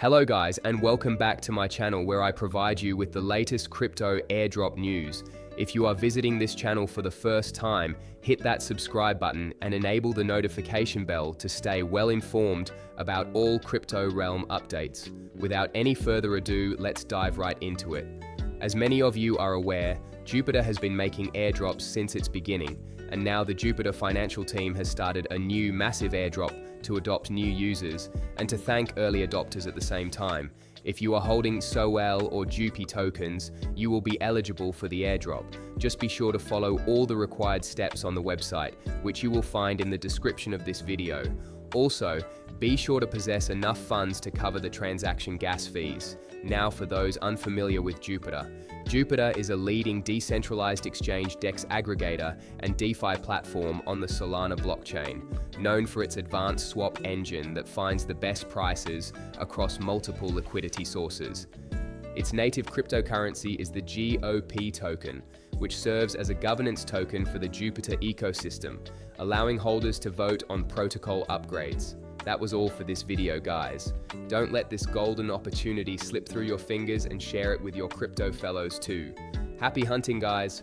Hello guys, and welcome back to my channel where I provide you with the latest crypto airdrop news. If you are visiting this channel for the first time, hit that subscribe button and enable the notification bell to stay well informed about all crypto realm updates. Without any further ado, let's dive right into it. As many of you are aware, Jupiter has been making airdrops since its beginning, and now the Jupiter financial team has started a new massive airdrop to adopt new users and to thank early adopters at the same time. If you are holding SOL or Jupi tokens, you will be eligible for the airdrop. Just be sure to follow all the required steps on the website, which you will find in the description of this video. Also, be sure to possess enough funds to cover the transaction gas fees. Now for those unfamiliar with Jupiter. Jupiter is a leading decentralized exchange DEX aggregator and DeFi platform on the Solana blockchain, known for its advanced swap engine that finds the best prices across multiple liquidity sources. Its native cryptocurrency is the GOP token, which serves as a governance token for the Jupiter ecosystem, allowing holders to vote on protocol upgrades. That was all for this video, guys. Don't let this golden opportunity slip through your fingers and share it with your crypto fellows too. Happy hunting, guys!